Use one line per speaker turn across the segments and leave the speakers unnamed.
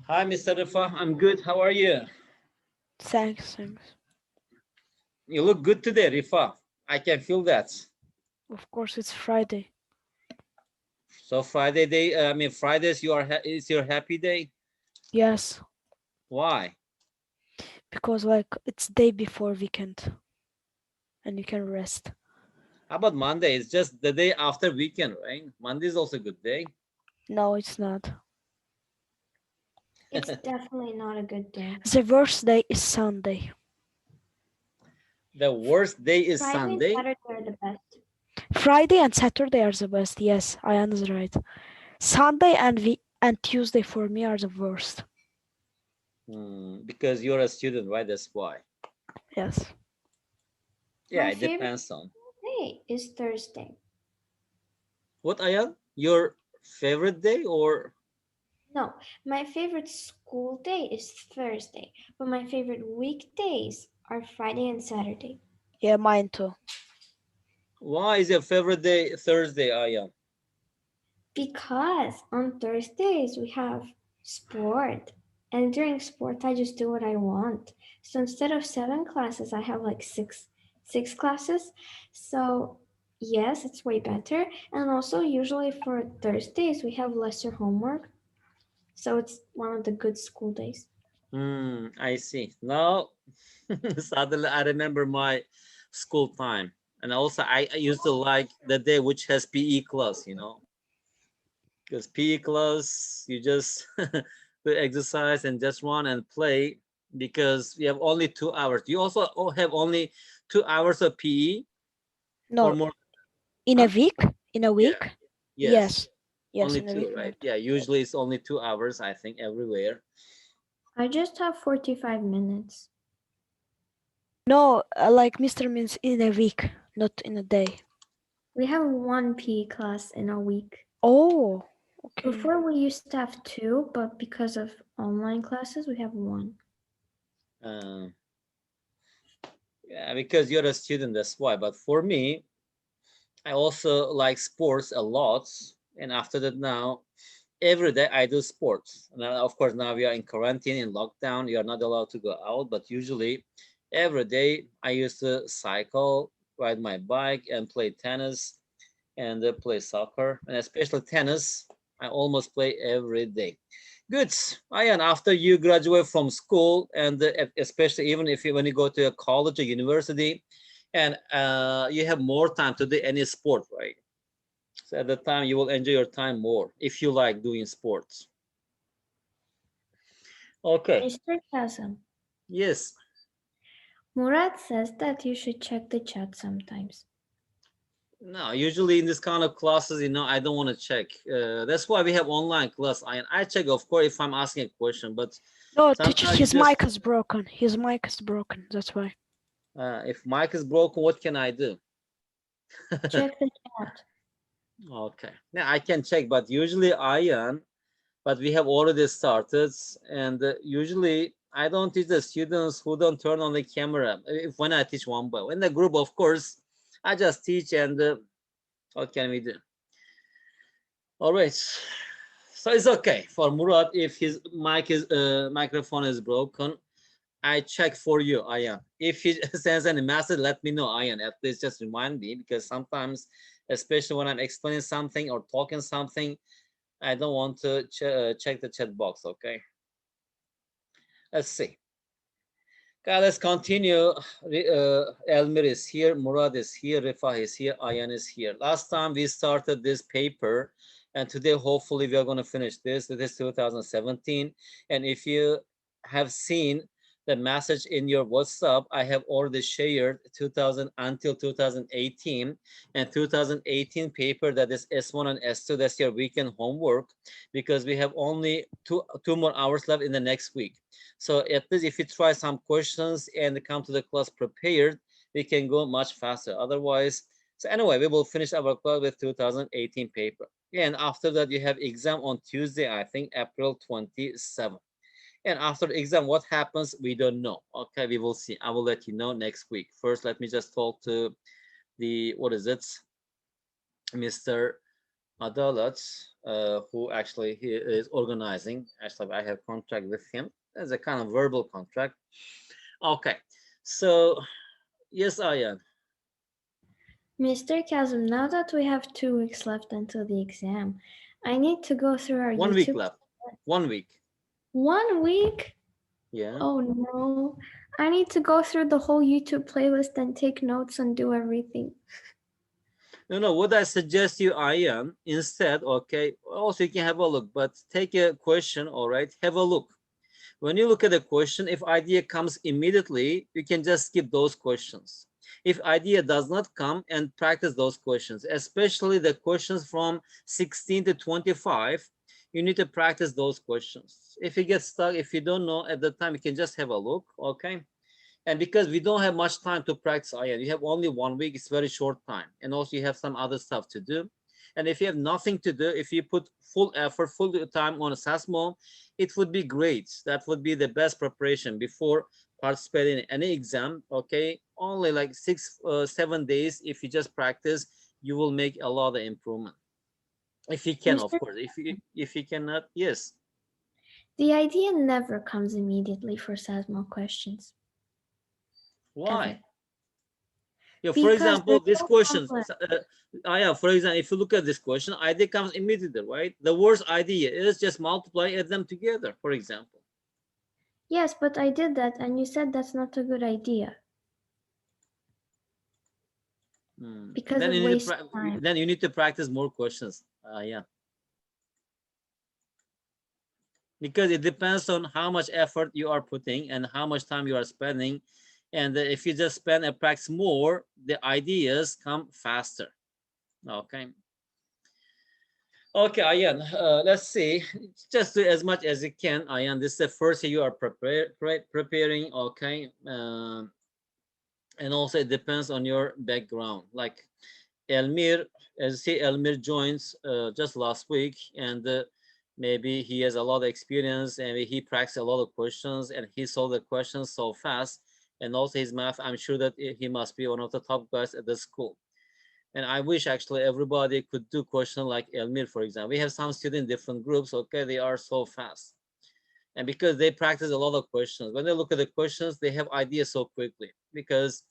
Hi, Mr. Rifa. I'm good. How are you?
Thanks, thanks.
You look good today, Rifa. I can feel that.
Of course, it's Friday.
So Friday day, Fridays is your happy day.
Yes,
Why?
because like it's day before weekend and you can rest.
How about Monday? It's just the day after weekend, right? Monday is also a good day.
No, it's not.
It's definitely not a good day.
The worst day is Sunday.
The worst day is
Friday and
Sunday.
Saturday are the best.
Friday and Saturday are the best. Yes, I am right. Sunday and Tuesday for me are the worst.
Because you're a student, right? That's why.
Yes.
Yeah,
My
it
favorite
depends on
day is Thursday.
what, Ayan? Your favorite day or
No, my favorite school day is Thursday, but my favorite weekdays are Friday and Saturday.
Yeah, mine too.
why is your favorite day Thursday, Ayan?
Because on Thursdays we have sport. And during sport I just do what I want. So instead of 7 classes, I have like six classes. So yes, it's way better. And also usually for Thursdays we have lesser homework. So it's one of the good school days.
I see. Now, suddenly I remember my school time. And also, I used to like the day which has PE class, because PE class, you just do exercise and just run and play because we have only 2 hours. You also have only 2 hours of PE or
No,
more,
in a
huh?
week? In a
Yeah.
week?
Yes.
Yes. Yes,
Only
in a week
two,
we
right?
have to.
Yeah. Usually it's only 2 hours, I think, everywhere.
I just have 45 minutes.
No, like Mr. means in a week, not in a day.
We have one PE class in a week.
Oh, okay.
Before we used to have two, but because of online classes, we have one.
Uh, yeah, because you're a student, that's why. But for me, I also like sports a lot. And after that, now every day I do sports. Now, of course, now we are in quarantine, in lockdown. You are not allowed to go out. But usually, every day I used to cycle, ride my bike, and play tennis and play soccer. And especially tennis, I almost play every day. Good, Ayan. After you graduate from school, and especially even if when you go to a college or university, and you have more time to do any sport, right? So at the time you will enjoy your time more if you like doing sports. Okay.
Mr. Kazam,
Yes.
Murad says that you should check the chat sometimes.
No, usually in this kind of classes, I don't want to check. That's why we have online class. I check, of course, if I'm asking a question, but
No, teacher,
sometimes you
his
just
mic is broken. His mic is broken. That's why.
if mic is broken, what can I do?
Check the chat.
Okay. Yeah, I can check, but usually but we have already started, and usually I don't teach the students who don't turn on the camera. If when I teach one by in the group, of course, I just teach, and what can we do? All right. So it's okay for Murad if his microphone is broken. I check for you, Ayan. If he sends any message, let me know, Ayan. At least just remind me because sometimes, especially when I'm explaining something or talking something, I don't want to check the chat box. Okay. Let's see. Okay, let's continue. Elmir is here, Murad is here, Rifa is here, Ayan is here. Last time we started this paper, and today hopefully we are going to finish this. This is 2017, and if you have seen the message in your WhatsApp, I have already shared 2000 until 2018 and 2018 paper that is S1 and S2. That's your weekend homework because we have only two more hours left in the next week. So at least if you try some questions and come to the class prepared, we can go much faster. Otherwise, so anyway, we will finish our class with 2018 paper. And after that, you have exam on Tuesday, I think April 27th. And after the exam, what happens, we don't know. Okay, we will see. I will let you know next week. First, let me just talk to the, what is it, Mr. Adalat, who actually he is organizing. Actually, I have contract with him as a kind of verbal contract. Okay, so yes, I am.
Mr. Kazım, now that we have 2 weeks left until the exam, I need to go through our
1 week
YouTube.
left. 1 week.
1 week?
Yeah.
Oh no. I need to go through the whole YouTube playlist and take notes and do everything.
No. What I suggest you, I am instead. Okay. Also, you can have a look, but take a question. All right. Have a look. When you look at a question, if idea comes immediately, you can just skip those questions. If idea does not come, and practice those questions, especially the questions from 16 to 25, you need to practice those questions. If you get stuck, if you don't know at the time, you can just have a look, okay? And because we don't have much time to practice IELTS, you have only 1 week, it's very short time. And also you have some other stuff to do. And if you have nothing to do, if you put full effort, full time on a Sasmo, it would be great. That would be the best preparation before participating in any exam. Okay, only like 7 days. If you just practice, you will make a lot of improvement. If you can, of
Mr.
course. If you cannot, yes.
The idea never comes immediately for SASMO questions.
Why?
Ever.
Yeah, for
Because
example,
they're
this
so
question,
complex.
yeah, for example, if you look at this question, idea comes immediately, right? The worst idea is just multiply, add them together, for example.
Yes, but I did that and you said that's not a good idea because
Then
it
you need
wastes time.
to practice more questions. Yeah, because it depends on how much effort you are putting and how much time you are spending. And if you just spend and practice more, the ideas come faster. Okay. Okay, Ayan, let's see. Just do as much as you can, Ayan. This is the first year you are preparing, okay? And also it depends on your background. Like Elmir, as you see, Elmir joins just last week, and maybe he has a lot of experience, and he practiced a lot of questions, and he solved the questions so fast. And also his math, I'm sure that he must be one of the top guys at the school. And I wish actually everybody could do question like Elmir, for example. We have some students in different groups, okay, they are so fast. And because they practice a lot of questions, when they look at the questions, they have ideas so quickly because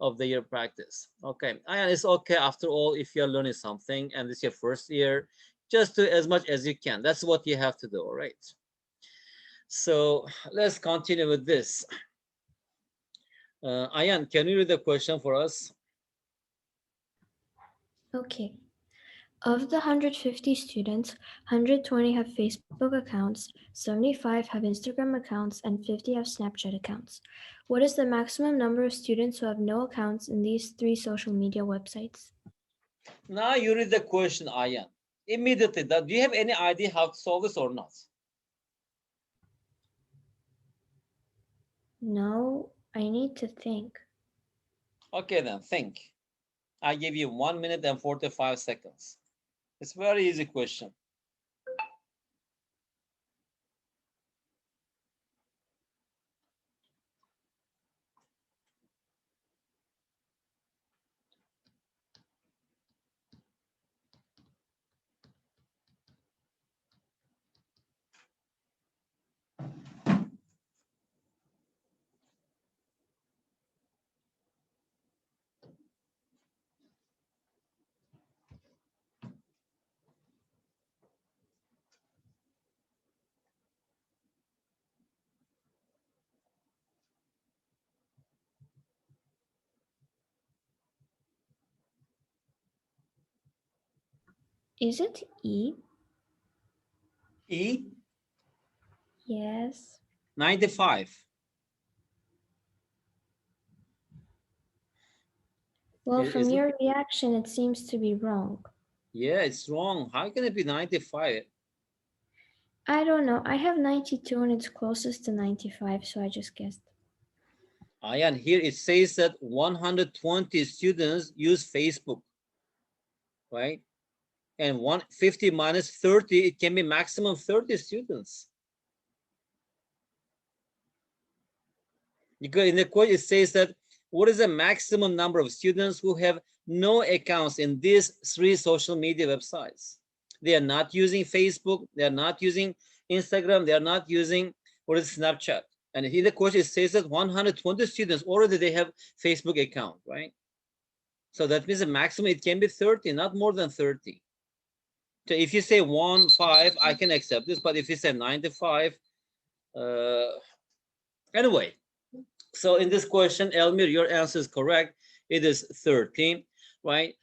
of their practice. Okay, and it's okay after all if you're learning something and it's your first year, just do as much as you can. That's what you have to do, all right? So let's continue with this. Ayan, can you read the question for us?
Okay. Of the 150 students, 120 have Facebook accounts, 75 have Instagram accounts, and 50 have Snapchat accounts. What is the maximum number of students who have no accounts in these 3 social media websites?
Now you read the question, Ayan. Immediately, do you have any idea how to solve this or not?
No, I need to think.
Okay, then think. I give you 1 minute and 45 seconds. It's a very easy question.
Is it E?
E,
Yes.
95.
Well, from
Is it?
your reaction, it seems to be wrong.
Yeah, it's wrong. How can it be 95?
I don't know. I have 92 and it's closest to 95, so I just guessed.
And here it says that 120 students use Facebook, right? And 150 minus 30, it can be maximum 30 students. Because in the question, it says that what is the maximum number of students who have no accounts in these 3 social media websites? They are not using Facebook. They are not using Instagram. They are not using what is Snapchat. And here the question says that 120 students already they have Facebook account, right? So that means the maximum it can be 30, not more than 30. So if you say 1, 5, I can accept this. But if you say 95, uh, anyway. So in this question, Elmir, your answer is correct. It is 13, right?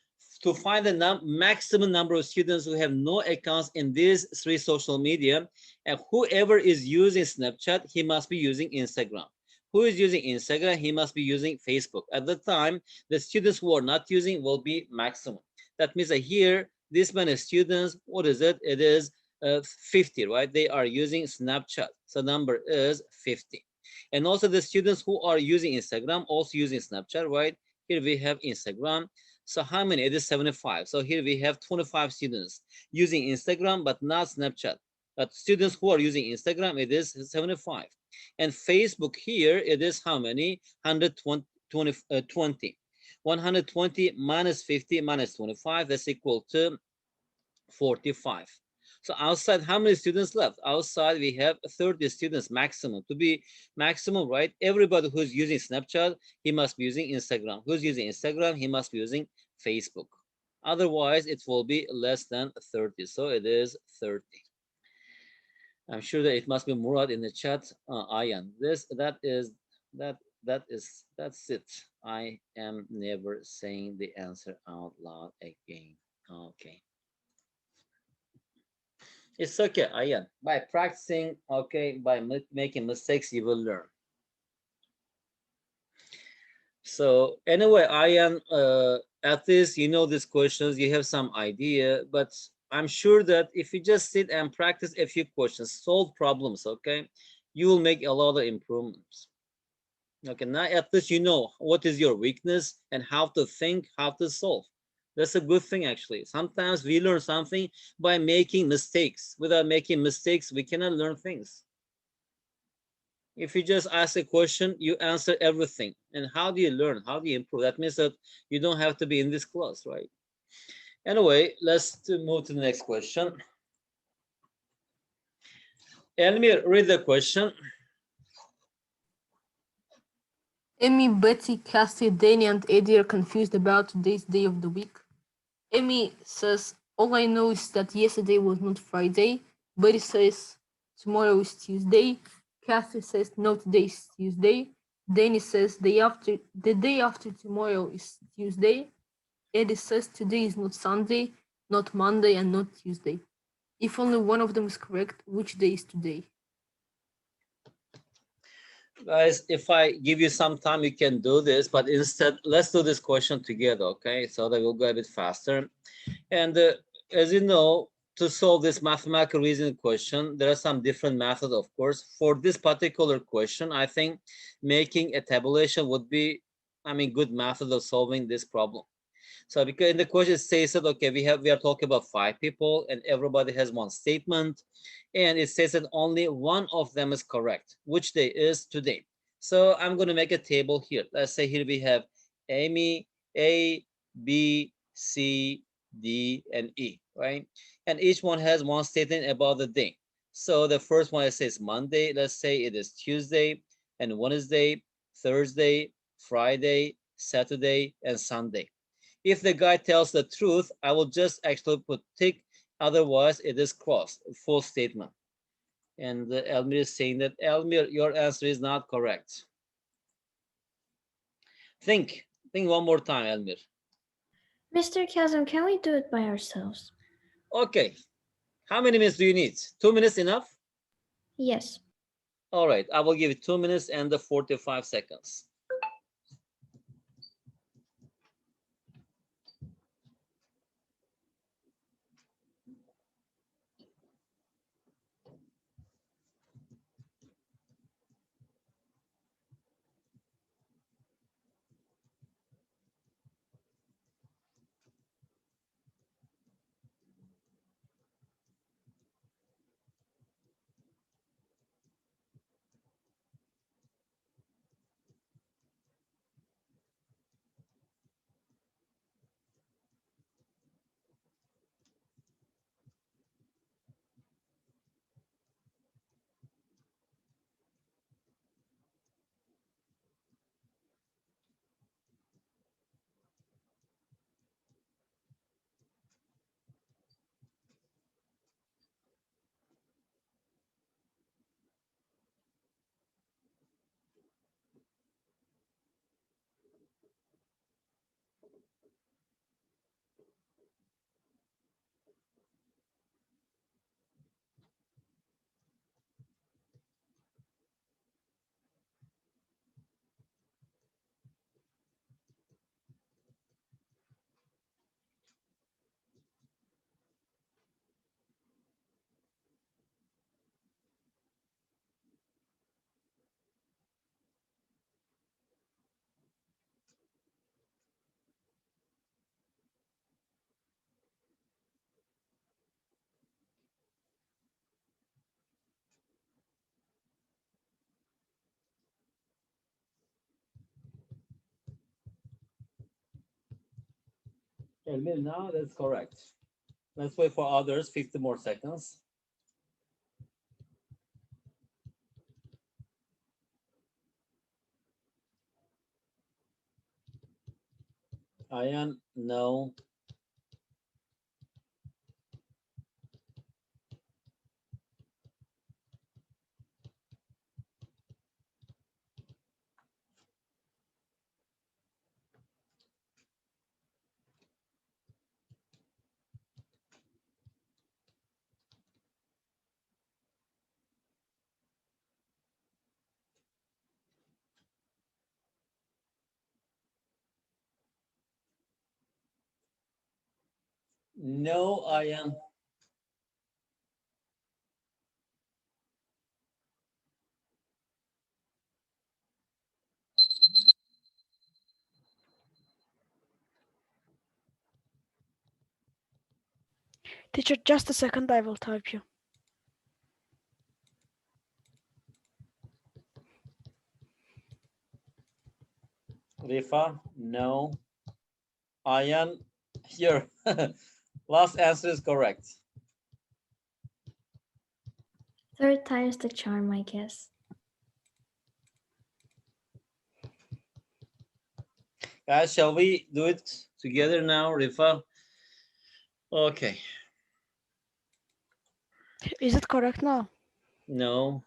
To find the maximum number of students who have no accounts in these three social media, and whoever is using Snapchat, he must be using Instagram. Who is using Instagram, he must be using Facebook. At the time, the students who are not using will be maximum. That means that here, this many students, what is it? It is 50, right? They are using Snapchat. So number is 50. And also the students who are using Instagram, also using Snapchat, right? Here we have Instagram. So how many? It is 75. So here we have 25 students using Instagram, but not Snapchat. But students who are using Instagram, it is 75. And Facebook here, it is how many? 120. 120 minus 50 minus 25, that's equal to 45. So outside, how many students left? Outside, we have 30 students maximum. To be maximum, right? Everybody who's using Snapchat, he must be using Instagram. Who's using Instagram, he must be using Facebook. Otherwise, it will be less than 30. So it is 30. I'm sure that it must be Murad in the chat. Ayan, that that's it. I am never saying the answer out loud again. Okay. It's okay, Ayan. By practicing, okay, by making mistakes, you will learn. So anyway, Ayan, at least you know these questions, you have some idea, but I'm sure that if you just sit and practice a few questions, solve problems, okay, you will make a lot of improvements. Okay, now at least you know what is your weakness and how to think, how to solve. That's a good thing, actually. Sometimes we learn something by making mistakes. Without making mistakes, we cannot learn things. If you just ask a question, you answer everything. And how do you learn? How do you improve? That means that you don't have to be in this class, right? Anyway, let's move to the next question. Elmir, read the question.
Amy, Betty, Cassie, Danny, and Eddie are confused about today's day of the week. Amy says, all I know is that yesterday was not Friday. Betty says, tomorrow is Tuesday. Cassie says, no, today is Tuesday. Danny says, the day after tomorrow is Tuesday. Eddie says, today is not Sunday, not Monday, and not Tuesday. If only one of them is correct, which day is today?
Guys, if I give you some time, you can do this, but instead, let's do this question together, okay? So that we'll go a bit faster. And as you know, to solve this mathematical reasoning question, there are some different methods, of course. For this particular question, I think making a tabulation would be, good method of solving this problem. So because in the question it says that okay, we are talking about 5 people and everybody has one statement, and it says that only one of them is correct, which day is today. So I'm going to make a table here. Let's say here we have Amy, A, B, C, D, and E, right? And each one has one statement about the day. So the first one it says Monday. Let's say it is Tuesday and Wednesday, Thursday, Friday, Saturday, and Sunday. If the guy tells the truth, I will just actually put tick. Otherwise, it is crossed, full statement. And Elmir is saying that, Elmir, your answer is not correct. Think one more time, Elmir.
Mr. Kazim, can we do it by ourselves?
Okay. How many minutes do you need? 2 minutes enough?
Yes.
All right. I will give you 2 minutes and the 45 seconds. Elmir, now that's correct. Let's wait for others 50 more seconds. Ayan, no. No, Ayan.
Teacher, just a second, I will type you.
Rifa, no. Ayan, here. Last answer is correct.
Third time's the charm, I guess.
Guys, shall we do it together now, Rifa? Okay.
Is it correct now?
No.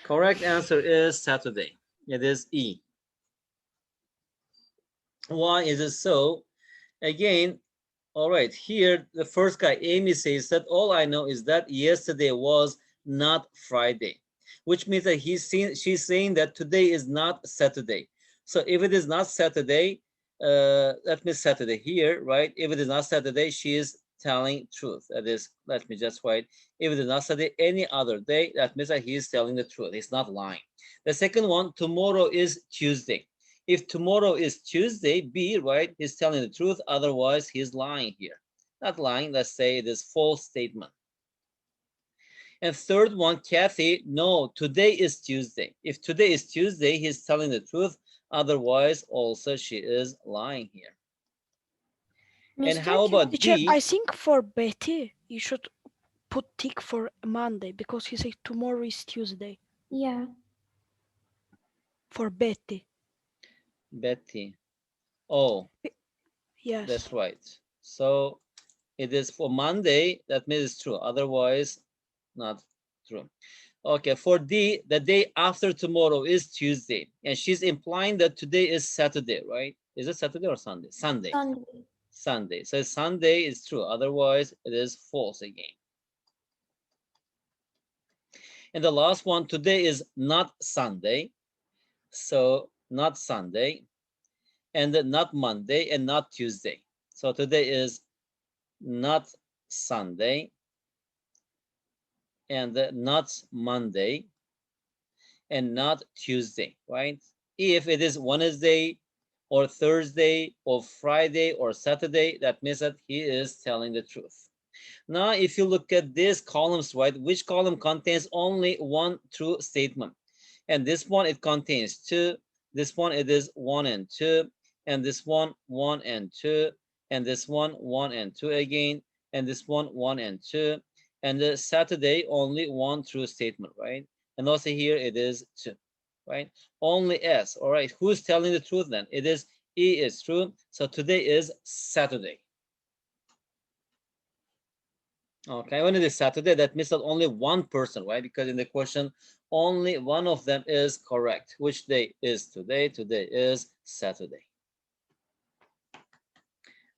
Correct answer is Saturday. It is E. Why is it so? Again, all right, here the first guy, Amy, says that all I know is that yesterday was not Friday, which means that she's saying that today is not Saturday. So if it is not Saturday, that means Saturday here, right? If it is not Saturday, she is telling truth. That is, let me just write. If it is not Saturday, any other day, that means that he is telling the truth. He's not lying. The second one, tomorrow is Tuesday. If tomorrow is Tuesday, B, right, he's telling the truth. Otherwise, he's lying here. Not lying, let's say it is false statement. And third one, Kathy, no, today is Tuesday. If today is Tuesday, he's telling the truth. Otherwise, also she is lying here. And
Mr.
how about
Teacher,
D?
I think for Betty, you should put tick for Monday because he said tomorrow is Tuesday.
Yeah.
For Betty.
Betty. Oh,
Yes.
that's right. So it is for Monday, that means it's true. Otherwise, not true. Okay, for D, the day after tomorrow is Tuesday. And she's implying that today is Saturday, right? Is it Saturday or Sunday? Sunday.
Sunday.
Sunday. So Sunday is true. Otherwise, it is false again. And the last one, today is not Sunday. So not Sunday. And not Monday and not Tuesday. So today is not Sunday and not Monday and not Tuesday, right? If it is Wednesday or Thursday or Friday or Saturday, that means that he is telling the truth. Now, if you look at these columns, right, which column contains only one true statement? And this one, it contains two. This one, it is 1 and 2. And this one, 1 and 2. And this one, 1 and 2 again. And this one, 1 and 2. And the Saturday, only one true statement, right? And also here, it is 2, right? Only S, all right? Who's telling the truth then? It is E is true. So today is Saturday. Okay, when it is Saturday, that means that only one person, right? Because in the question, only one of them is correct. Which day is today? Today is Saturday.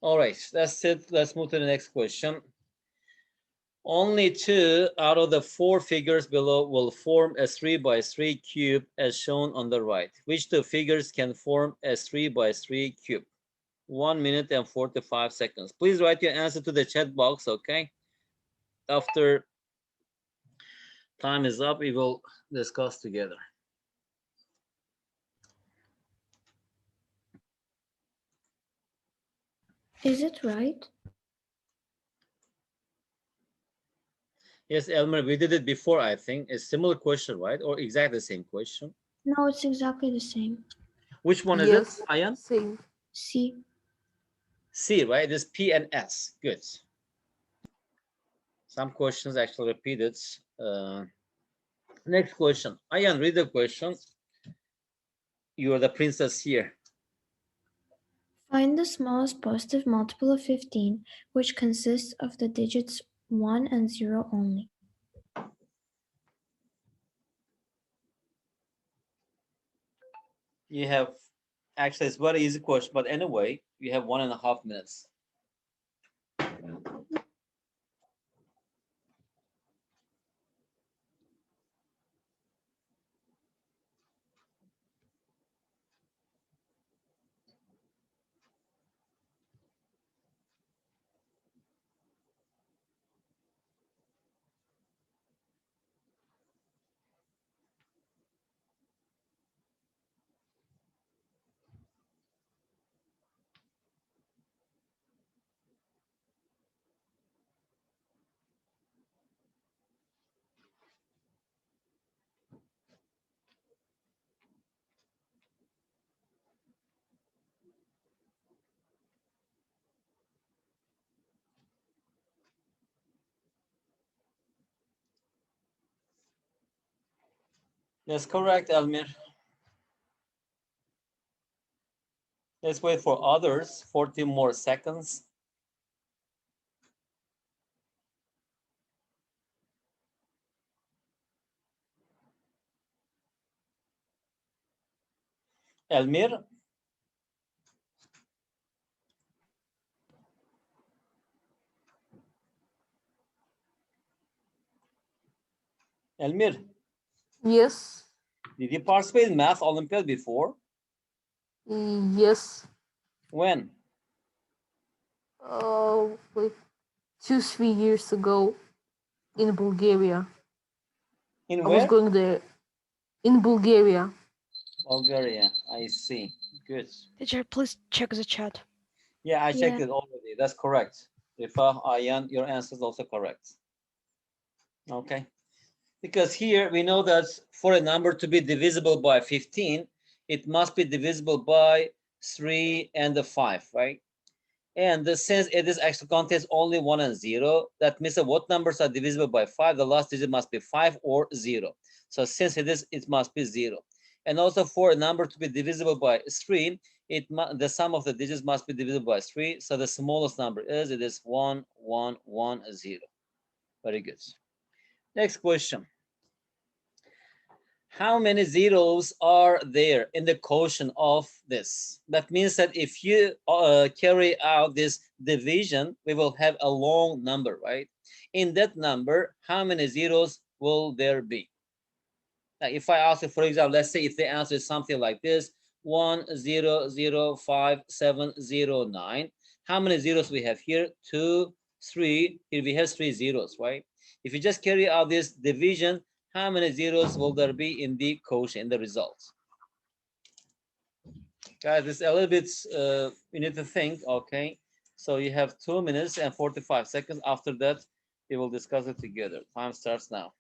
All right, that's it. Let's move to the next question. Only 2 out of the 4 figures below will form a 3 by 3 cube as shown on the right. Which 2 figures can form a 3 by 3 cube? 1 minute and 45 seconds. Please write your answer to the chat box, okay? After time is up, we will discuss together.
Is it right?
Yes, Elmer, we did it before, I think. A similar question, right? Or exactly the same question.
No, it's exactly the same.
Which one is it,
Yes,
Ayan?
same.
C.
C, right? This P and S. Good. Some questions actually repeated. Next question. Ayan, read the question. You are the princess here.
Find the smallest positive multiple of 15, which consists of the digits 1 and 0 only.
You have, actually, it's very easy question, but anyway, you have 1.5 minutes. That's correct, Elmir. Let's wait for others. 14 more seconds. Elmir? Elmir,
Yes.
did you participate in Math Olympiad before?
Yes.
When?
Like 2-3 years ago in Bulgaria.
In
I was
where?
going there in Bulgaria.
Bulgaria. I see. Good.
Teacher, please check the chat.
Yeah, I checked
Yeah.
it already. That's correct. Rifa, Ayan, your answer is also correct. Okay. Because here we know that for a number to be divisible by 15, it must be divisible by 3 and the 5, right? And since it is actually contains only 1 and 0, that means that what numbers are divisible by 5, the last digit must be 5 or 0. So since it is, it must be 0. And also for a number to be divisible by 3, the sum of the digits must be divisible by 3. So the smallest number is, it is 1, 1, 1, 0. Very good. Next question. How many zeros are there in the quotient of this? That means that if you carry out this division, we will have a long number, right? In that number, how many zeros will there be? Now, if I ask you, for example, let's say if the answer is something like this, 1005709, how many zeros we have here? 2, 3. Here we have 3 zeros, right? If you just carry out this division, how many zeros will there be in the quotient, in the results? Guys, this is a little bit, you need to think, okay? So you have 2 minutes and 45 seconds. After that, we will discuss it together. Time starts now.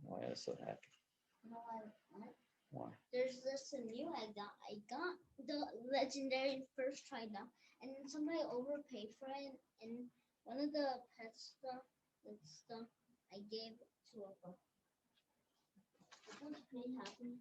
Why are you so happy? Why?
There's this new I got the legendary first try now, and then somebody overpaid for it, and one of the pet stuff, that stuff I gave to a girl. What may happen?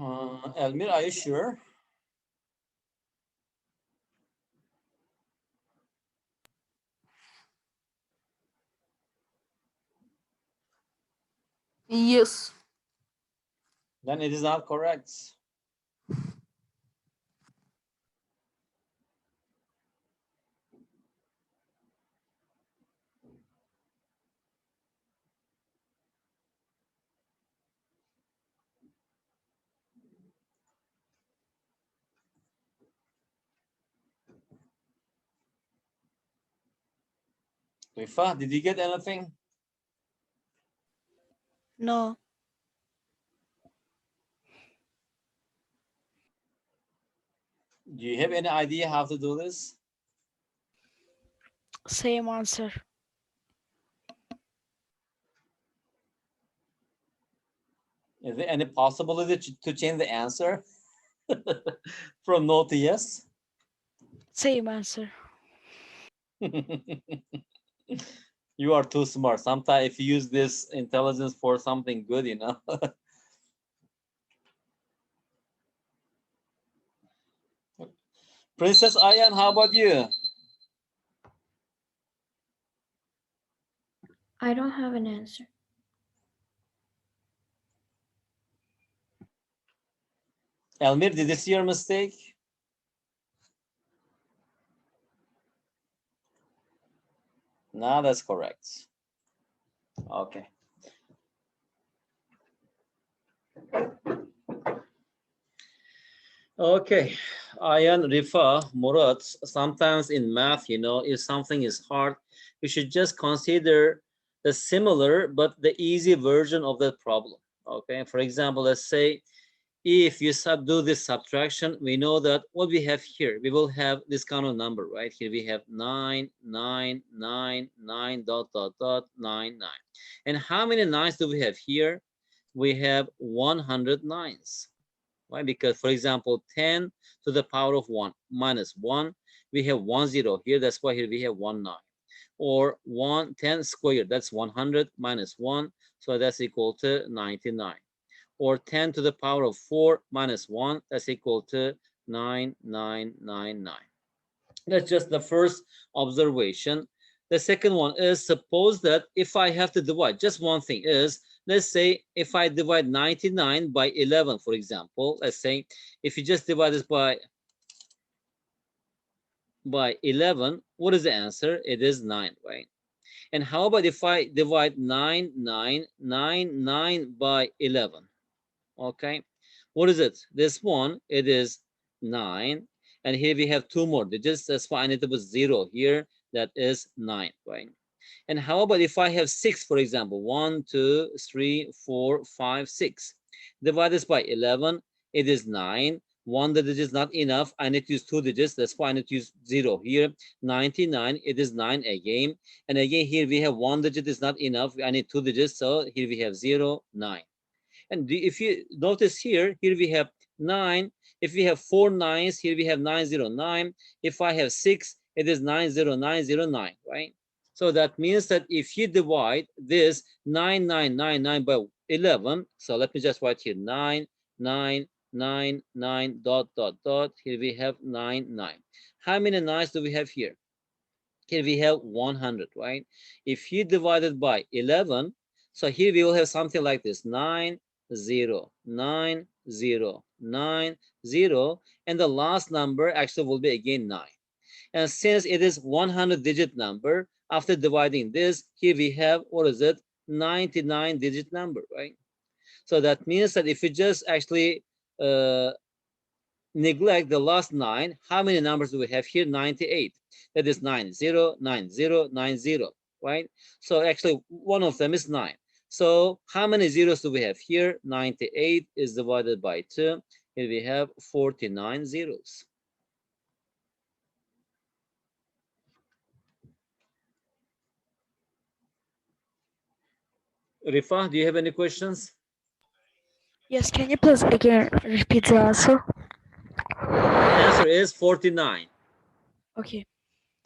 Elmir, are you sure?
Yes.
Then it is not correct. Rifa, did you get anything?
No.
Do you have any idea how to do this?
Same answer.
Is there any possibility to change the answer from no to yes?
Same answer.
You are too smart. Sometimes if you use this intelligence for something good, you know. Princess Ayan, how about you?
I don't have an answer.
Elmir, did you see your mistake? No, that's correct. Okay. Okay, Ayan, Rifa, Murat, sometimes in math, you know, if something is hard, you should just consider the similar but the easy version of that problem. Okay, for example, let's say if you do this subtraction, we know that what we have here, we will have this kind of number, right? Here we have 9, 9, 9, 9, dot, dot, dot, 9, 9. And how many nines do we have here? We have 100 nines. Why? Because, for example, 10 to the power of 1 minus 1, we have 1 0 here. That's why here we have 1 9. Or 10 squared, that's 100 minus 1. So that's equal to 99. Or 10 to the power of 4 minus 1, that's equal to 9999. That's just the first observation. The second one is, suppose that if I have to divide, just one thing is, let's say if I divide 99 by 11, for example, let's say if you just divide this by 11, what is the answer? It is 9, right? And how about if I divide 9999 by 11? Okay, what is it? This one, it is 9, and here we have two more digits. That's why I need to put 0 here. That is 9, right? And how about if I have 6, for example, 1 2 3 4 5 6, divide this by 11, it is 9. One digit is not enough. I need to use two digits. That's why I need to use 0 here. 99, it is 9 again. And again, here we have one digit is not enough. I need two digits. So here we have 0 9. And if you notice here we have 9. If we have 4 nines, here we have 909. If I have 6, it is 90909, right? So that means that if you divide this 9999 by 11, so let me just write here 9999 dot dot dot. Here we have 99. How many nines do we have here? Here we have 100, right? If you divide it by 11, so here we will have something like this: 9 0 9 0 9 0, and the last number actually will be again 9. And since it is 100 digit number, after dividing this, here we have, what is it? 99 digit number, right? So that means that if you just actually neglect the last 9, how many numbers do we have here? 98. That is 909090, right? So actually one of them is 9. So how many zeros do we have here? 98 is divided by 2. Here we have 49 zeros. Rifa, do you have any questions?
Yes, can you please again repeat the answer?
The answer is 49.
Okay,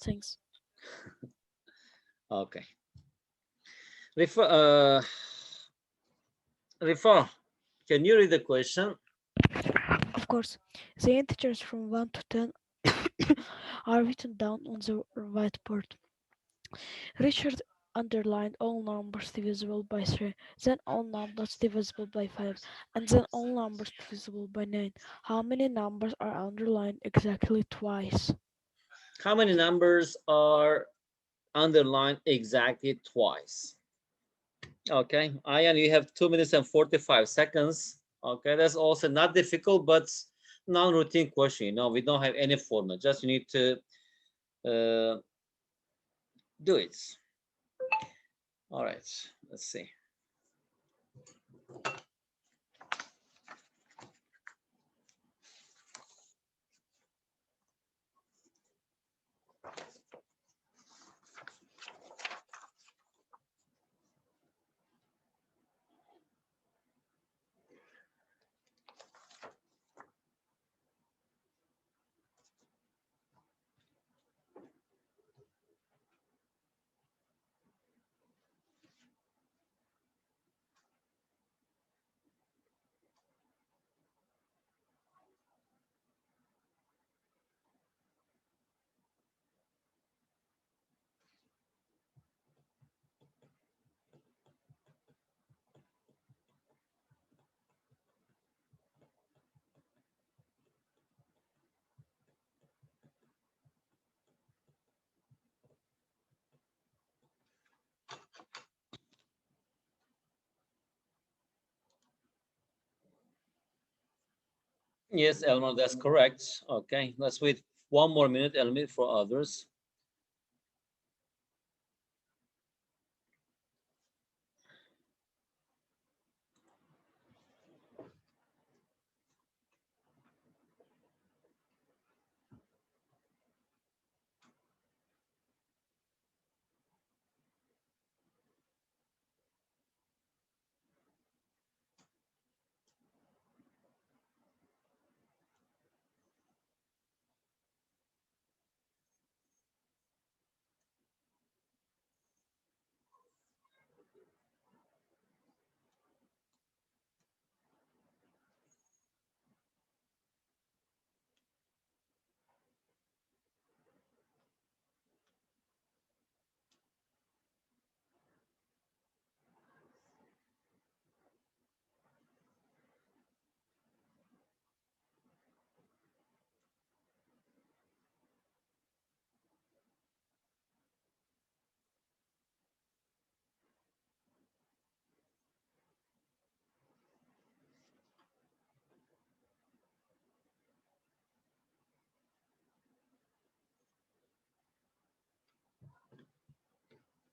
thanks.
Okay. Rifa, can you read the question?
course, the integers from 1 to 10 are written down on the whiteboard. Richard underlined all numbers divisible by 3, then all numbers divisible by 5, and then all numbers divisible by 9. How many numbers are underlined exactly twice?
How many numbers are underlined exactly twice? Okay, Ayan, you have 2 minutes and 45 seconds. Okay, that's also not difficult, but non-routine question. You know, we don't have any formula. Just you need to uh, do it. All right, let's see. Yes, Elmer, that's correct. Okay, let's wait 1 more minute, Elmer, for others.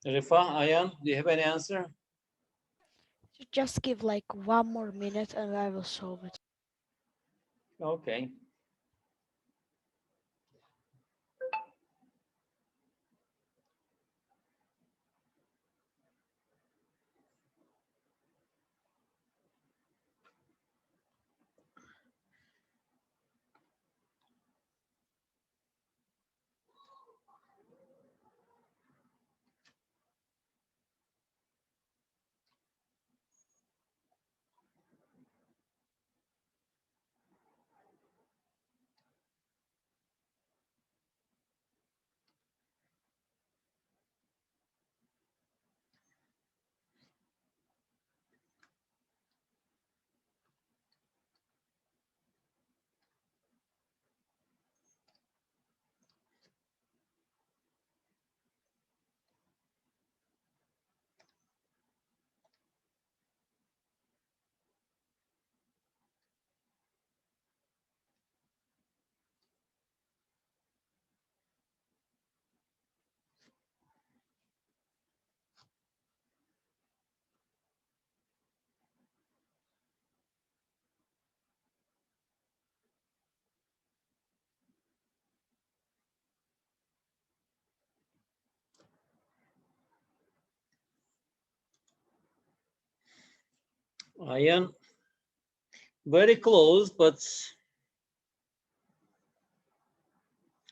Rifa, Ayan, do you have any answer?
Just give like 1 more minute and I will solve it.
Okay. Ayan, very close, but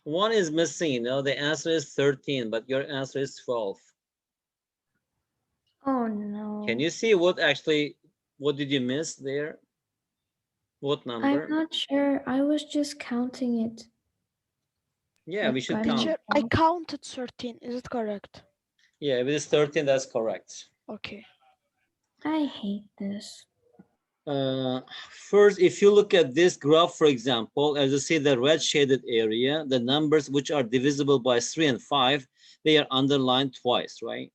one is missing. You know, the answer is 13, but your answer is 12.
Oh
Can
no.
you see what did you miss there? What
I'm
number?
not sure. I was just counting it,
Yeah, we
like
should
I don't
count.
Teacher, I
know.
counted 13. Is it correct?
Yeah, if it is 13, that's correct.
Okay.
I hate this.
Uh, First, if you look at this graph, for example, as you see the red shaded area, the numbers which are divisible by 3 and 5, they are underlined twice, right?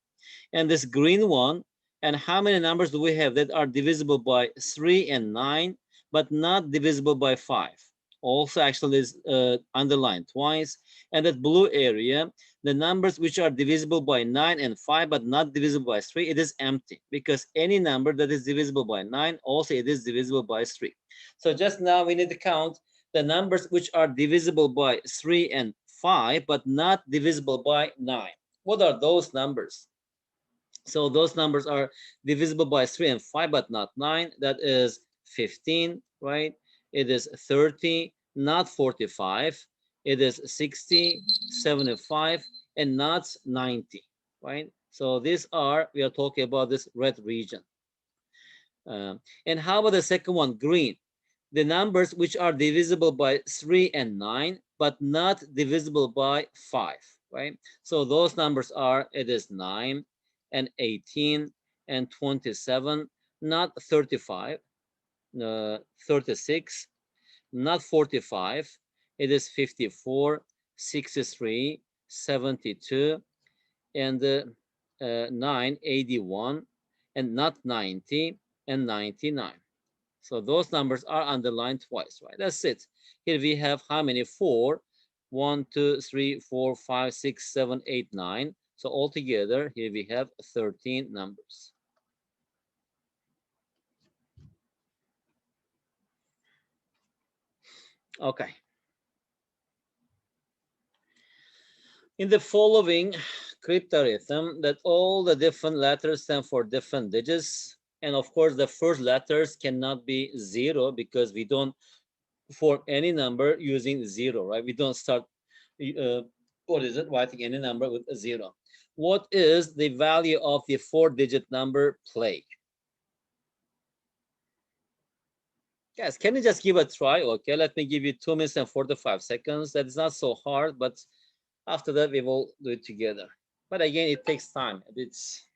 And this green one, and how many numbers do we have that are divisible by 3 and 9, but not divisible by 5? Also, actually, is underlined twice. And that blue area, the numbers which are divisible by 9 and 5, but not divisible by 3, it is empty because any number that is divisible by 9, also it is divisible by 3. So just now we need to count the numbers which are divisible by 3 and 5, but not divisible by 9. What are those numbers? So those numbers are divisible by 3 and 5, but not 9. That is 15, right? It is 30, not 45. It is 60, 75, and not 90, right? So these are, we are talking about this red region. And how about the second one, green? The numbers which are divisible by 3 and 9, but not divisible by 5, right? So those numbers are, it is 9 and 18 and 27, not 35, 36, not 45. It is 54, 63, 72, and 9, 81, and not 90 and 99. So those numbers are underlined twice, right? That's it. Here we have how many? 4. 1, 2, 3, 4, 5, 6, 7, 8, 9. So altogether, here we have 13 numbers. Okay. In the following cryptography, that all the different letters stand for different digits. And of course, the first letters cannot be 0 because we don't form any number using 0, right? We don't start, uh, what is it, writing any number with a 0. What is the value of the 4-digit number play? Guys, can you just give a try? Okay, let me give you 2 minutes and 45 seconds. That is not so hard, but after that, we will do it together. But again, it takes time. It's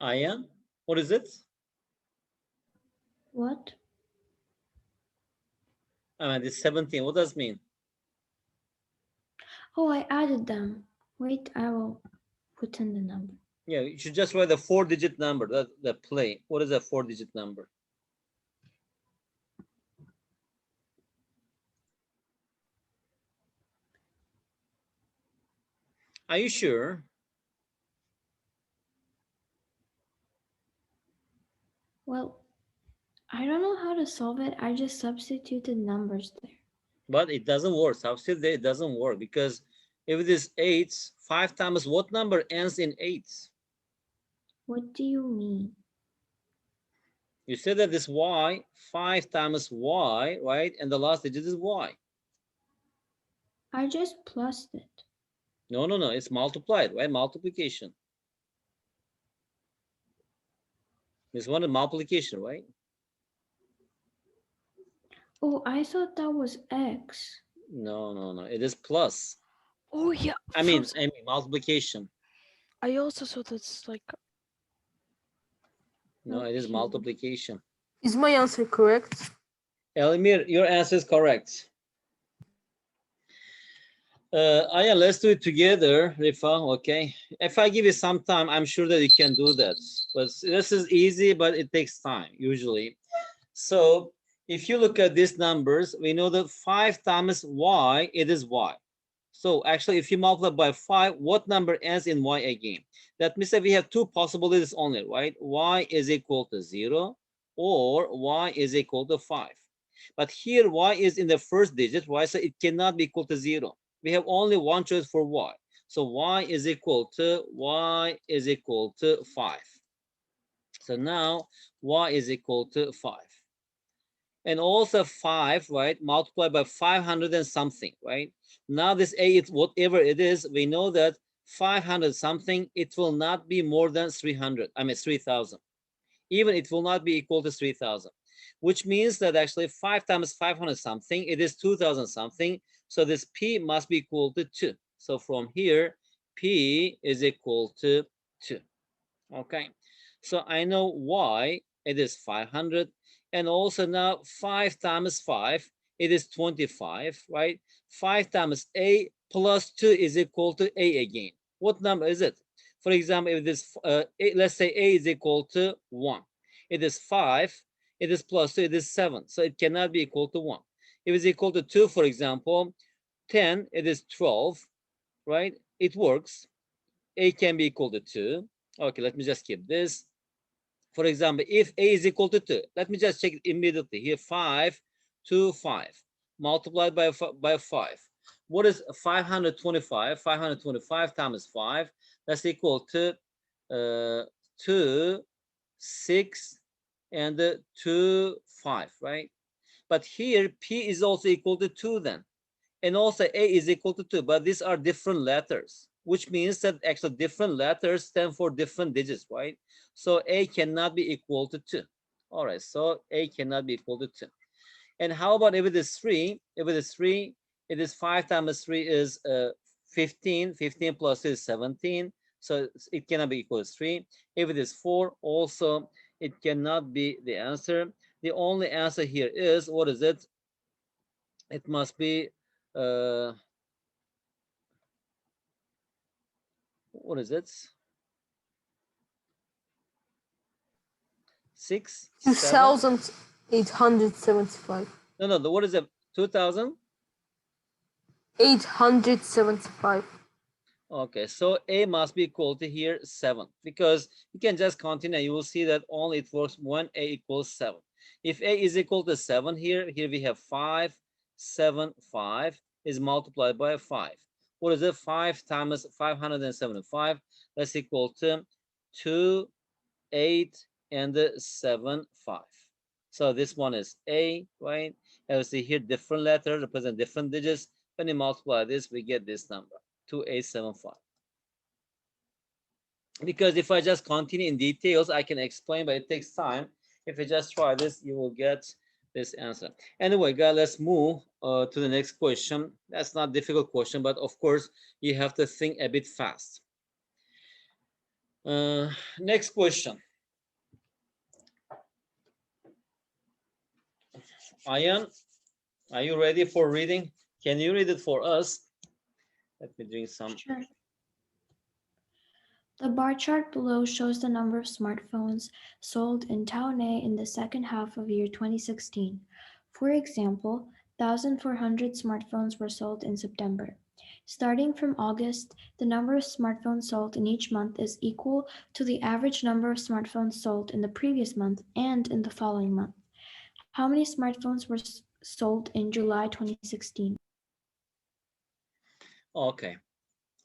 Aya. What is it?
What?
It's 17. What does it mean?
Oh, I added them. Wait, I will put in the number.
Yeah, you should just write the 4-digit number. That the play. What is a 4-digit number? Are you sure?
Well, I don't know how to solve it. I just substituted numbers there.
But it doesn't work. Substitute it doesn't work because if it is 8, 5 times what number ends in 8?
What do you mean?
You said that this y, 5 times y, right? And the last digit is y.
I just plussed it.
No, no, no. It's multiplied, right? Multiplication. This one is multiplication, right?
Oh, I thought that was X.
No, no, no. It is plus.
Oh yeah,
I mean multiplication.
I also thought it's like
No, it is
Okay.
multiplication.
Is my answer correct?
Elmir, your answer is correct. Aya, let's do it together, Rifa. Okay. If I give you some time, I'm sure that you can do that. But this is easy, but it takes time usually. So if you look at these numbers, we know that 5 times y, it is y. So actually, if you multiply by 5, what number ends in y again? That means that we have two possibilities only, right? Y is equal to 0 or y is equal to 5. But here y is in the first digit, right? So it cannot be equal to 0. We have only one choice for y. So y is equal to 5. So now y is equal to 5. And also 5, right, multiplied by 500 and something, right? Now this a, it's whatever it is, we know that 500 something, it will not be more than 300, I mean 3000. Even it will not be equal to 3000, which means that actually 5 times 500 something, it is 2000 something. So this p must be equal to 2. So from here, p is equal to 2. Okay, so I know y, it is 500, and also now 5 times 5, it is 25, right? 5 times a plus 2 is equal to a again. What number is it? For example, if this let's say a is equal to 1, it is 5, it is plus 2, it is 7, so it cannot be equal to 1. If it's equal to 2, for example, 10, it is 12, right? It works. A can be equal to 2. Okay, let me just keep this. For example, if a is equal to 2, let me just check immediately here. 5 to 5 multiplied by 5. What is 525? 525 times 5, that's equal to 2, 6, and 2, 5, right? But here p is also equal to 2 then, and also a is equal to 2, but these are different letters, which means that actually different letters stand for different digits, right? So a cannot be equal to 2. All right, so a cannot be equal to 2. And how about if it is 3? If it is 3, it is 5 times 3 is 15. 15 plus 2 is 17, so it cannot be equal to 3. If it is 4, also it cannot be the answer. The only answer here is, what is it? It must be uh, what is it? 6, 7?
2,875.
No, no. What is it? 2000.
875.
Okay, so a must be equal to here 7, because you can just continue. You will see that only it works when a equals 7. If a is equal to 7 here we have 5, 7, 5 is multiplied by 5. What is it? 5 times 575. That's equal to 2, 8, and 7, 5. So this one is A, right? And we see here different letters represent different digits. When you multiply this, we get this number, 2875. Because if I just continue in details, I can explain, but it takes time. If you just try this, you will get this answer. Anyway, guys, let's move to the next question. That's not a difficult question, but of course, you have to think a bit fast. Next question. Ayan, are you ready for reading? Can you read it for us? Let me drink some.
Sure. The bar chart below shows the number of smartphones sold in Town A in the second half of year 2016. For example, 1,400 smartphones were sold in September. Starting from August, the number of smartphones sold in each month is equal to the average number of smartphones sold in the previous month and in the following month. How many smartphones were sold in July 2016?
Okay.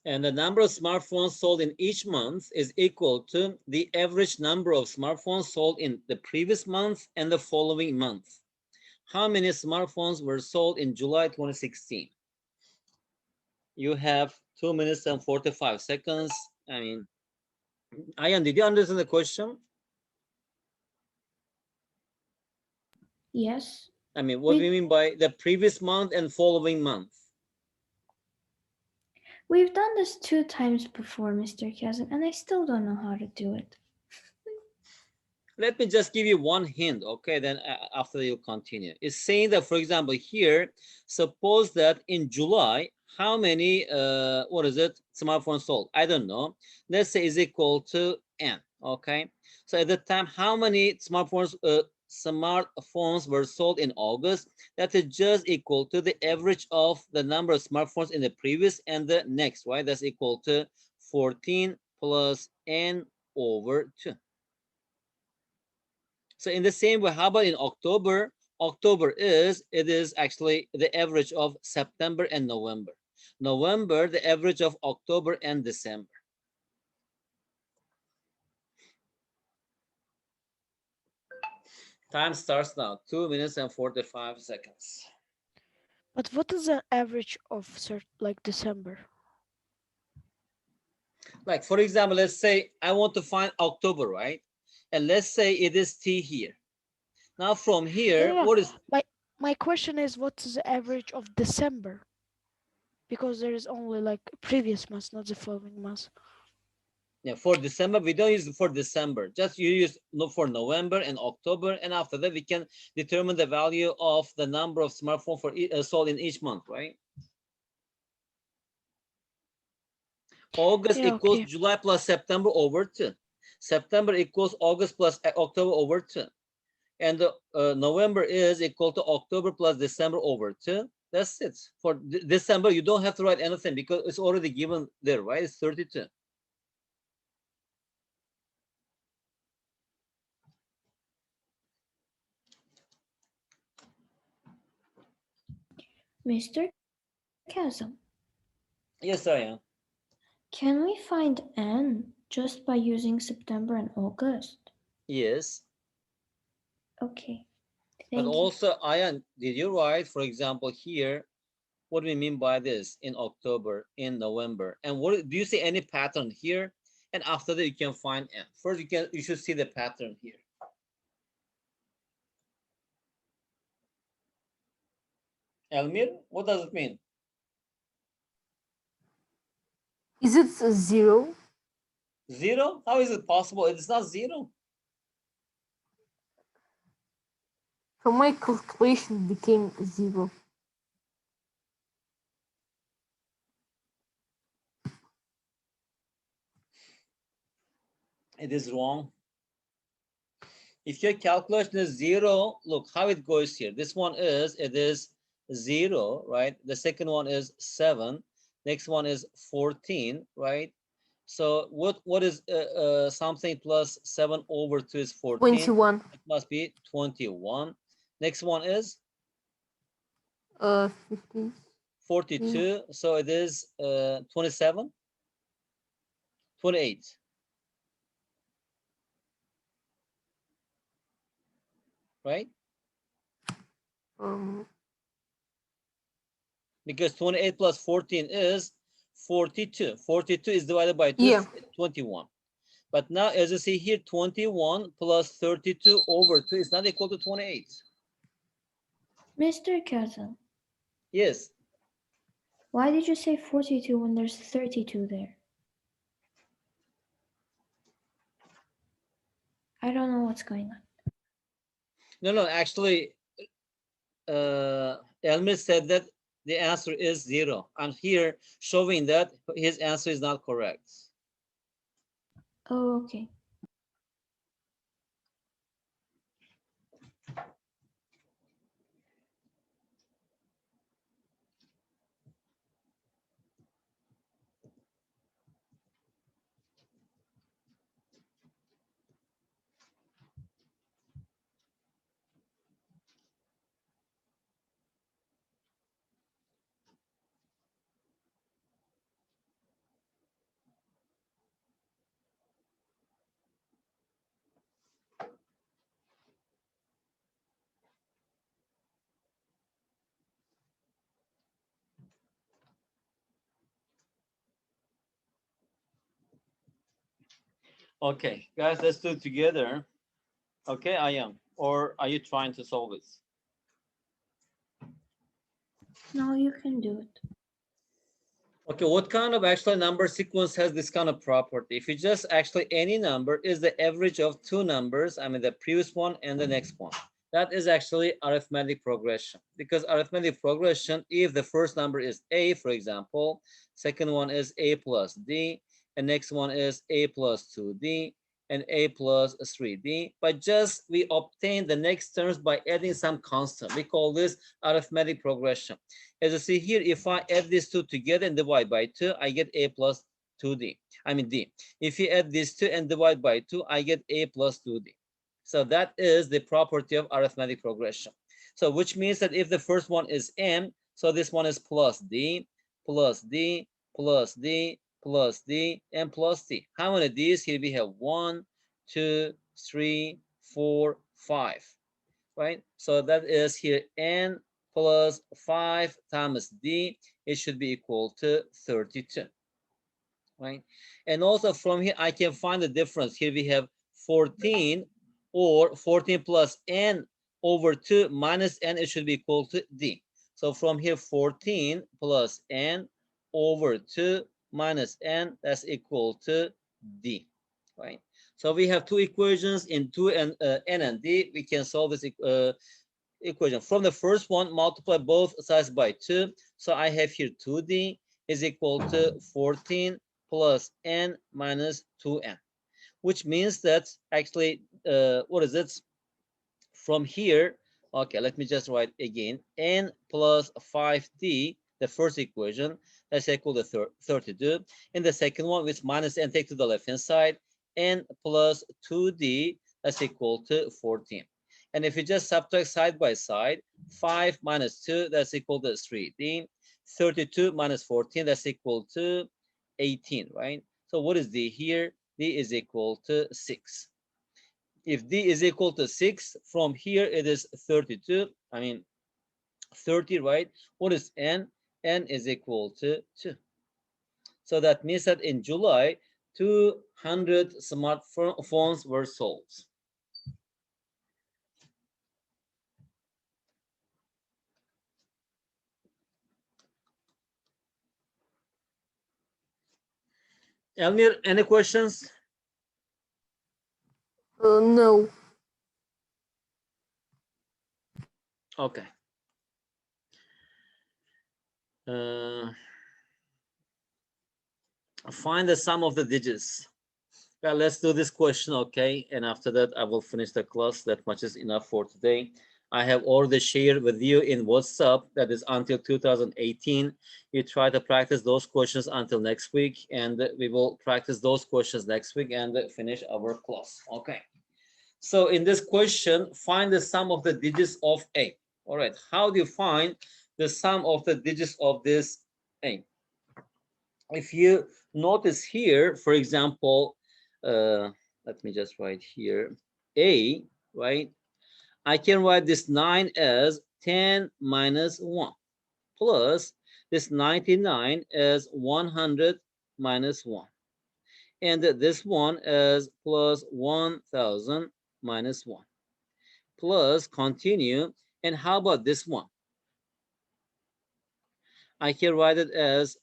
And the number of smartphones sold in each month is equal to the average number of smartphones sold in the previous month and the following month. How many smartphones were sold in July 2016? You have 2 minutes and 45 seconds. I mean, Ayan, did you understand the question?
Yes.
I mean, what do
We
you mean by the previous month and following month?
we've done this 2 times before, Mr. Kazan, and I still don't know how to do it.
Let me just give you one hint, okay? Then after you continue. It's saying that, for example, here, suppose that in July, how many, what is it, smartphones sold? I don't know. Let's say is equal to N, okay? So at the time, how many smartphones were sold in August? That is just equal to the average of the number of smartphones in the previous and the next, right? That's equal to 14 plus N over 2. So in the same way, how about in October? October it is actually the average of September and November. November, the average of October and December. Time starts now, 2 minutes and 45 seconds.
But what is the average of like December?
Like for example, let's say I want to find October, right? And let's say it is T here. Now from
No,
here,
no, no.
what is,
My question is, what is the average of December? Because there is only like previous month, not the following month.
yeah, for December, we don't use it for December. Just you use for November and October, and after that we can determine the value of the number of smartphones for sold in each month, right? August
Yeah,
equals
okay.
July plus September over 2. September equals August plus October over 2. And November is equal to October plus December over 2. That's it. For December, you don't have to write anything because it's already given there, right? It's 32.
Mr. Kazam,
Yes, I am.
can we find N just by using September and August?
Yes.
Okay,
But
thank you.
also, Ayan, did you write, for example, here, what do we mean by this in October, in November? And what do you see any pattern here? And after that, you can find N. First, you should see the pattern here. Elmir, what does it mean?
Is it a zero?
Zero? How is it possible? It's not zero.
So my calculation became zero.
It is wrong. If your calculation is zero, look how it goes here. This one is, it is zero, right? The second one is 7. Next one is 14, right? So what is something plus 7 over 2 is 14.
21.
It must be 21. Next one is
50.
42. So it is 27, 28, right?
Um,
Because 28 plus 14 is 42. 42 is divided by 2,
yeah.
21. But now, as you see here, 21 plus 32 over 2 is not equal to 28.
Mr. Kazam,
Yes.
why did you say 42 when there's 32 there? I don't know what's going on.
No, no, actually, Elmer said that the answer is 0. I'm here showing that his answer is not correct.
Oh, okay.
Okay, guys, let's do it together. Okay, I am. Or are you trying to solve it?
No, you can do it.
Okay, what kind of actually number sequence has this kind of property? If you just actually any number is the average of two numbers, I mean the previous one and the next one. That is actually arithmetic progression. Because arithmetic progression, if the first number is a, for example, second one is a plus d, and next one is a plus 2d, and a plus 3d. But just we obtain the next terms by adding some constant. We call this arithmetic progression. As you see here, if I add these two together and divide by 2, I get a plus 2d. I mean d. If you add these two and divide by 2, I get a plus 2d. So that is the property of arithmetic progression. So which means that if the first one is m, so this one is plus d, plus d, plus d, plus d, and plus d. How many d's? Here we have 1, 2, 3, 4, 5. Right? So that is here n plus 5 times d. It should be equal to 32. Right? And also from here, I can find the difference. Here we have 14 or 14 plus n over 2 minus n. It should be equal to d. So from here, 14 plus n over 2 minus n, that's equal to d. Right? So we have two equations in 2 and n and d. We can solve this equation. From the first one, multiply both sides by 2. So I have here 2d is equal to 14 plus n minus 2n, which means that actually, what is it? From here, okay, let me just write again, n plus 5d, the first equation, that's equal to 32. And the second one, with minus n, take to the left-hand side, n plus 2d, that's equal to 14. And if you just subtract side by side, 5 minus 2, that's equal to 3d. 32 minus 14, that's equal to 18, right? So what is d here? D is equal to 6. If d is equal to 6, from here it is 32. I mean 30, right? What is n? N is equal to 2. So that means that in July, 200 smartphones were sold. Elmir, any questions?
No.
Okay. Find the sum of the digits. Well, let's do this question, okay? And after that, I will finish the class. That much is enough for today. I have already shared with you in WhatsApp that is until 2018. You try to practice those questions until next week, and we will practice those questions next week and finish our class. Okay. So in this question, find the sum of the digits of A. All right. How do you find the sum of the digits of this A? If you notice here, for example, let me just write here, A, right? I can write this 9 as 10 minus 1 plus this 99 as 100 minus 1. And this one as plus 1000 minus 1. Plus continue. And how about this one? I can write it as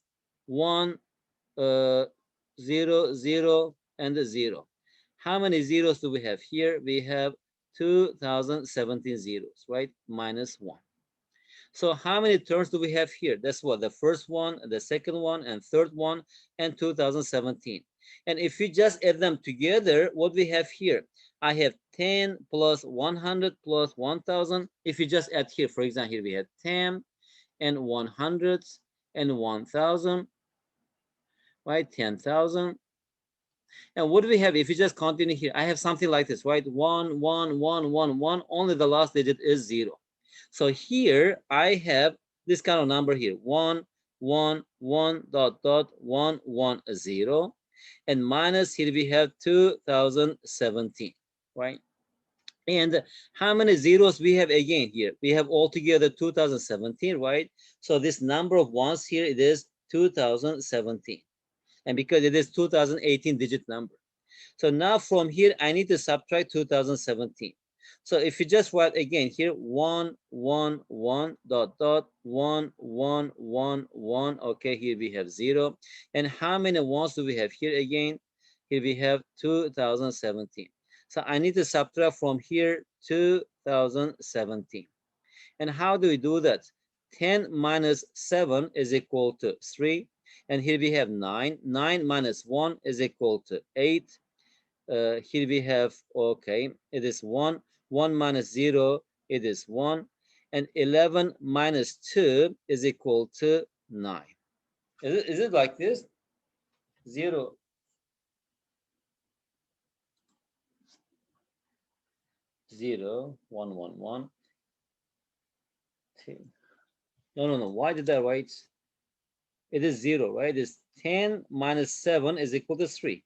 1, 0, 0, and 0. How many zeros do we have here? We have 2017 zeros, right? Minus 1. So how many terms do we have here? That's what, the first one, the second one, and third one, and 2017. And if we just add them together, what we have here? I have 10 plus 100 plus 1000. If you just add here, for example, here we have 10 and 100 and 1000, right? 10,000. And what do we have? If you just continue here, I have something like this, right? 1, 1, 1, 1, 1. Only the last digit is 0. So here I have this kind of number here, 1, 1, 1, dot, dot, 1, 1, 0. And minus here we have 2017, right? And how many zeros we have again here? We have altogether 2017, right? So this number of ones here, it is 2017. And because it is 2018 digit number. So now from here, I need to subtract 2017. So if you just write again here, 1, 1, 1, dot, dot, 1, 1, 1, 1. Okay, here we have 0. And how many ones do we have here again? Here we have 2017. So I need to subtract from here 2017. And how do we do that? 10 minus 7 is equal to 3. And here we have 9. 9 minus 1 is equal to 8. Here we have, okay, it is 1. 1 minus 0, it is 1. And 11 minus 2 is equal to 9. Is it like this? 0, 0, 1, 1, 1, 2. No, no, no. Why did I write? It is 0, right? It is 10 minus 7 is equal to 3.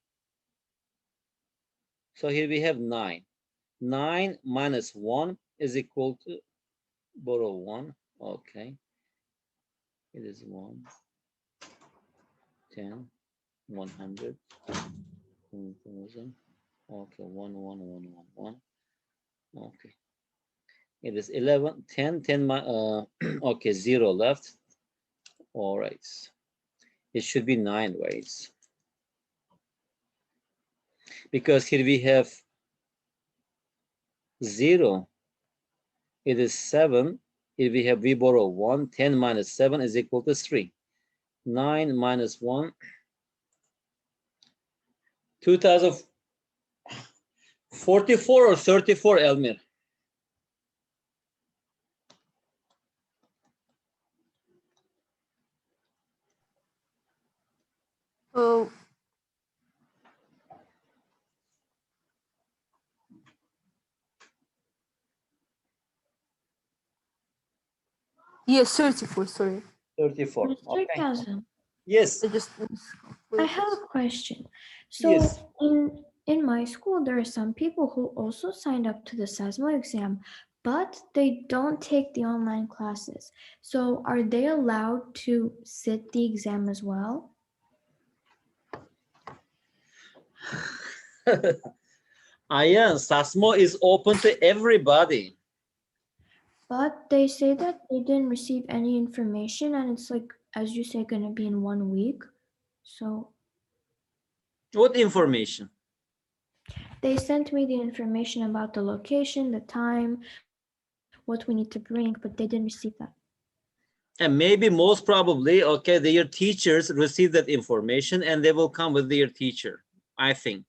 So here we have 9. 9 minus 1 is equal to, borrow 1. Okay. It is 1, 10, 100, 1,000. Okay, 1, 1, 1, 1, 1. Okay. It is 11, 10, 10, okay, 0 left. All right. It should be 9, right? Because here we have 0. It is 7. Here we borrow 1. 10 minus 7 is equal to 3. 9 minus 1. 2044 or 34, Elmir?
Oh, yes, 34, sorry.
34.
Mr.
Okay.
Kazim,
Yes.
I just
I have a question.
Yes.
So in my school, there are some people who also signed up to the Sasmo exam, but they don't take the online classes. So are they allowed to sit the exam as well?
Ayan, Sasmo is open to everybody.
But they say that they didn't receive any information, and it's like, as you say, going to be in 1 week. So
What information?
they sent me the information about the location, the time, what we need to bring, but they didn't receive that.
And maybe most probably, okay, their teachers receive that information and they will come with their teacher, I think.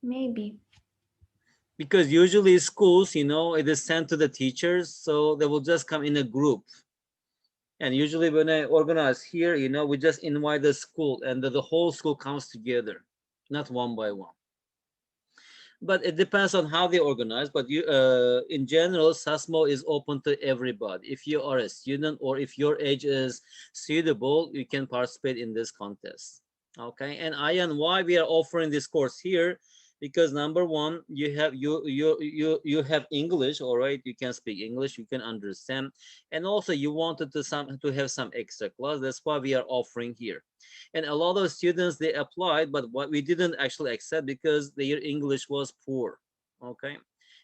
Maybe.
Because usually schools, it is sent to the teachers, so they will just come in a group. And usually when I organize here, we just invite the school and the whole school comes together, not one by one. But it depends on how they organize. But in general, Sasmo is open to everybody. If you are a student or if your age is suitable, you can participate in this contest. Okay. And Ayan, why we are offering this course here? Because number one, you have English, all right. You can speak English, you can understand, and also you wanted to have some extra class. That's why we are offering here. And a lot of students they applied, but what we didn't actually accept because their English was poor. Okay.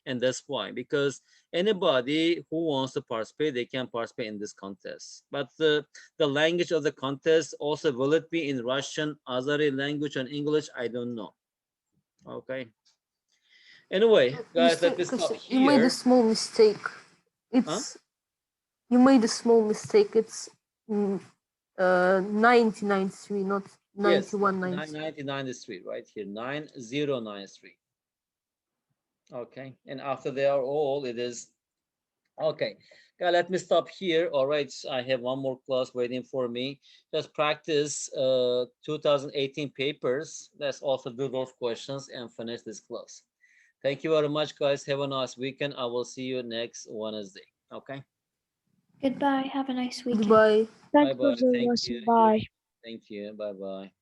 And that's why, because anybody who wants to participate, they can participate in this contest. But the language of the contest also, will it be in Russian, Azeri language, and English? I don't know. Okay. Anyway, guys, let me stop
You made a
here.
small mistake.
Huh?
It's You made a small mistake. It's 9093, not
Yes,
9193.
1993, right here, 9093. Okay, and after they are all, it is okay. Guys, let me stop here. All right, I have one more class waiting for me. Just practice 2018 papers. Let's also do those questions and finish this class. Thank you very much, guys. Have a nice weekend. I will see you next Wednesday. Okay.
Goodbye. Have a nice weekend.
Goodbye.
Bye
Thanks for
bye.
the
Thank
lesson.
you.
Bye.
Thank you. Bye bye.